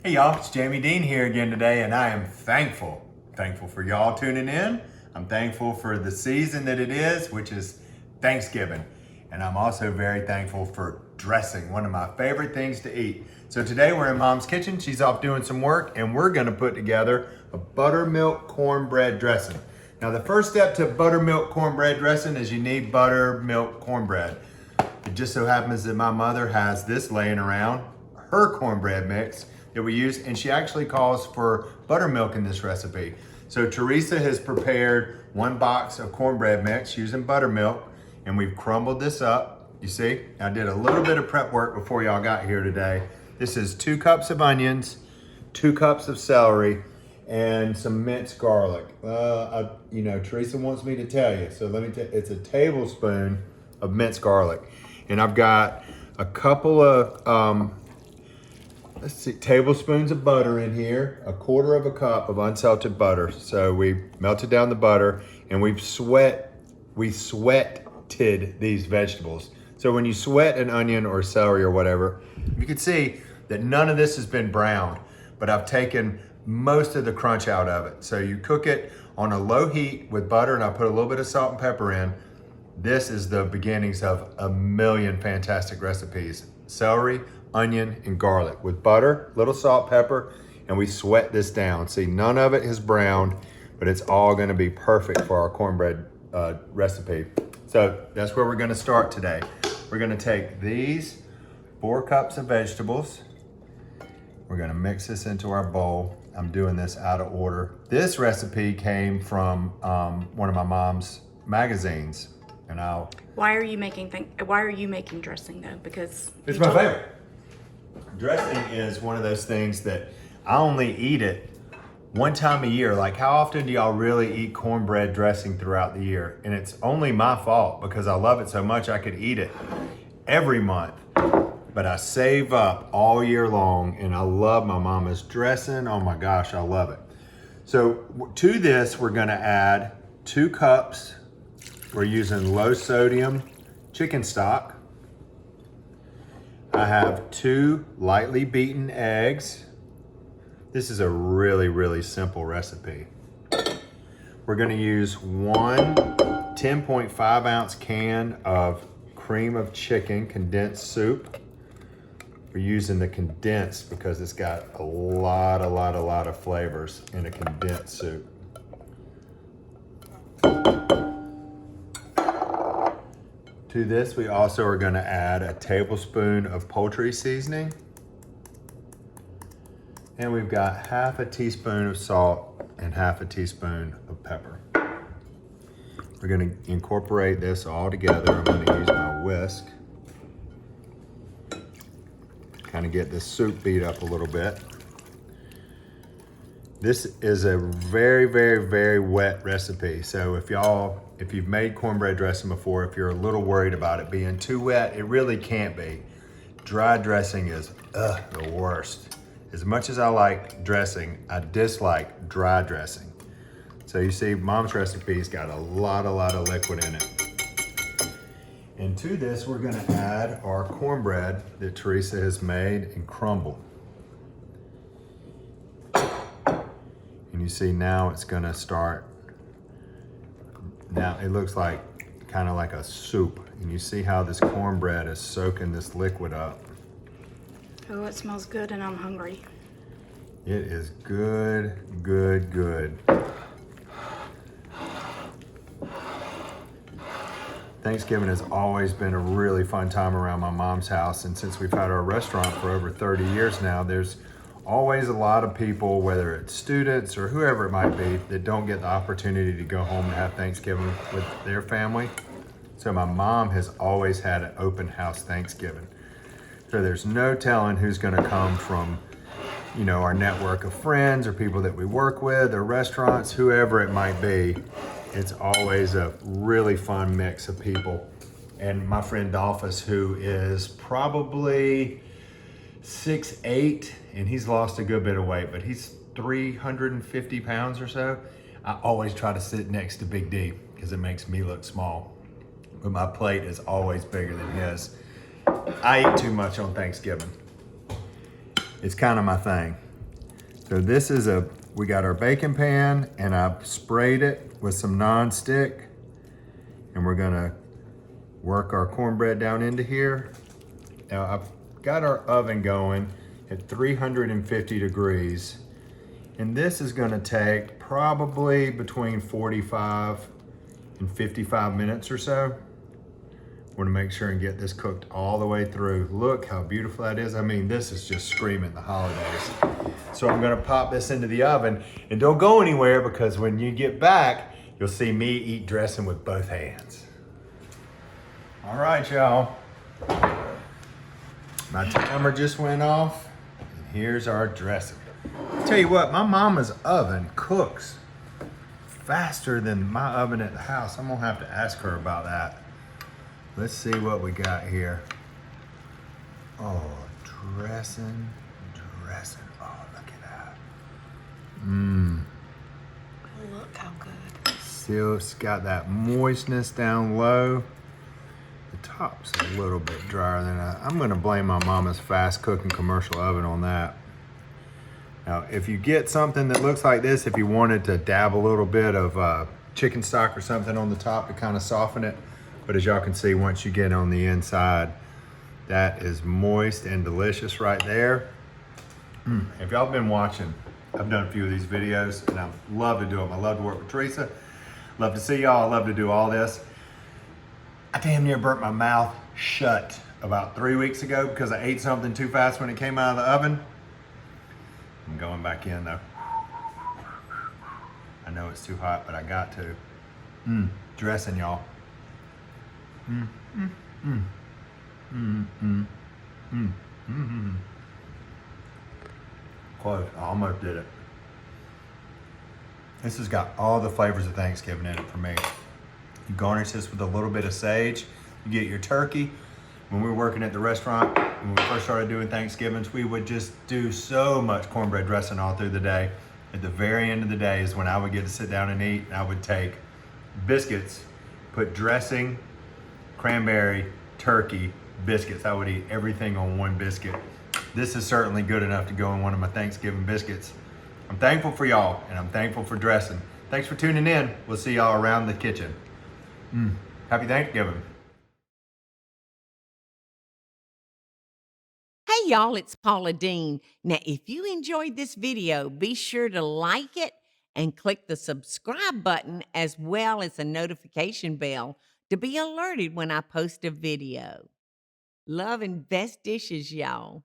Hey y'all, it's Jamie Deen here again today, and I am thankful for y'all tuning in. I'm thankful for the season that it is, which is Thanksgiving. And I'm also very thankful for dressing, one of my favorite things to eat. So today we're in Mom's kitchen. She's off doing some work, and we're gonna put together a buttermilk cornbread dressing. Now the first step to buttermilk cornbread dressing is you need buttermilk cornbread. It just so happens that my mother has this laying around, her cornbread mix that we use, and she actually calls for buttermilk in this recipe. So Teresa has prepared 1 box of cornbread mix using buttermilk, and we've crumbled this up. You see, I did a little bit of prep work before y'all got here today. This is 2 cups of onions, 2 cups of celery, and some minced garlic. Teresa wants me to tell you, so let me tell you, it's a tablespoon of minced garlic. And I've got a couple of, tablespoons of butter in here, 1/4 cup of unsalted butter. So we melted down the butter and we sweated these vegetables. So when you sweat an onion or celery or whatever, you can see that none of this has been browned, but I've taken most of the crunch out of it. So you cook it on a low heat with butter, and I put a little bit of salt and pepper in. This is the beginnings of a million fantastic recipes. Celery, onion, and garlic with butter, little salt, pepper, and we sweat this down. See, none of it is browned, but it's all gonna be perfect for our cornbread recipe. So that's where we're gonna start today. We're gonna take these 4 cups of vegetables. We're gonna mix this into our bowl. I'm doing this out of order. This recipe came from one of my mom's magazines. And Why are you making dressing though? Because it's my favorite. Dressing is one of those things that I only eat it one time a year. Like, how often do y'all really eat cornbread dressing throughout the year? And it's only my fault because I love it so much I could eat it every month. But I save up all year long, and I love my mama's dressing. Oh my gosh, I love it. So to this, we're gonna add 2 cups. We're using low sodium chicken stock. I have 2 lightly beaten eggs. This is a really, really simple recipe. We're gonna use 1 10.5 ounce can of cream of chicken condensed soup. We're using the condensed because it's got a lot of flavors in a condensed soup. To this, we also are gonna add a tablespoon of poultry seasoning. And we've got 1/2 teaspoon of salt and 1/2 teaspoon of pepper. We're gonna incorporate this all together. I'm gonna use my whisk. Kind of get this soup beat up a little bit. This is a very, very, very wet recipe. So if you've made cornbread dressing before, if you're a little worried about it being too wet, it really can't be. Dry dressing is the worst. As much as I like dressing, I dislike dry dressing. So you see, Mom's recipe's got a lot of liquid in it. And to this, we're gonna add our cornbread that Teresa has made and crumbled. And you see now it's gonna start, now it looks like kind of like a soup. And you see how this cornbread is soaking this liquid up. Oh, it smells good and I'm hungry. It is good. Thanksgiving has always been a really fun time around my mom's house. And since we've had our restaurant for over 30 years now, there's always a lot of people, whether it's students or whoever it might be, that don't get the opportunity to go home and have Thanksgiving with their family. So my mom has always had an open house Thanksgiving. So there's no telling who's gonna come from, our network of friends or people that we work with or restaurants, whoever it might be. It's always a really fun mix of people. And my friend Dolphus, who is probably 6'8", and he's lost a good bit of weight, but he's 350 pounds or so. I always try to sit next to Big D because it makes me look small. But my plate is always bigger than his. I eat too much on Thanksgiving. It's kind of my thing. So this is we got our baking pan and I sprayed it with some non-stick and we're gonna work our cornbread down into here. Now I've got our oven going at 350 degrees. And this is gonna take probably between 45 and 55 minutes or so. I wanna make sure and get this cooked all the way through. Look how beautiful that is. I mean, this is just screaming the holidays. So I'm gonna pop this into the oven and don't go anywhere because when you get back, you'll see me eat dressing with both hands. All right, y'all. My timer just went off and here's our dressing. Tell you what, my mama's oven cooks faster than my oven at the house. I'm gonna have to ask her about that. Let's see what we got here. Oh, dressing. Oh, look at that. Look how good. Still, it's got that moistness down low. The top's a little bit drier than I'm gonna blame my mama's fast cooking commercial oven on that. Now, if you get something that looks like this, if you wanted to dab a little bit of chicken stock or something on the top to kind of soften it, but as y'all can see, once you get on the inside, that is moist and delicious right there. If y'all been watching, I've done a few of these videos and I love to do them. I love to work with Teresa. Love to see y'all. I love to do all this. I damn near burnt my mouth shut about 3 weeks ago because I ate something too fast when it came out of the oven. I'm going back in though. I know it's too hot, but I got to. Dressing, y'all. Close. I almost did it. This has got all the flavors of Thanksgiving in it for me. You garnish this with a little bit of sage. You get your turkey. When we were working at the restaurant, when we first started doing Thanksgivings, we would just do so much cornbread dressing all through the day. At the very end of the day is when I would get to sit down and eat. And I would take biscuits, put dressing, cranberry, turkey, biscuits. I would eat everything on one biscuit. This is certainly good enough to go in one of my Thanksgiving biscuits. I'm thankful for y'all and I'm thankful for dressing. Thanks for tuning in. We'll see y'all around the kitchen. Happy Thanksgiving. Hey y'all, it's Paula Deen. Now, if you enjoyed this video, be sure to like it and click the subscribe button as well as the notification bell to be alerted when I post a video. Love and best dishes, y'all.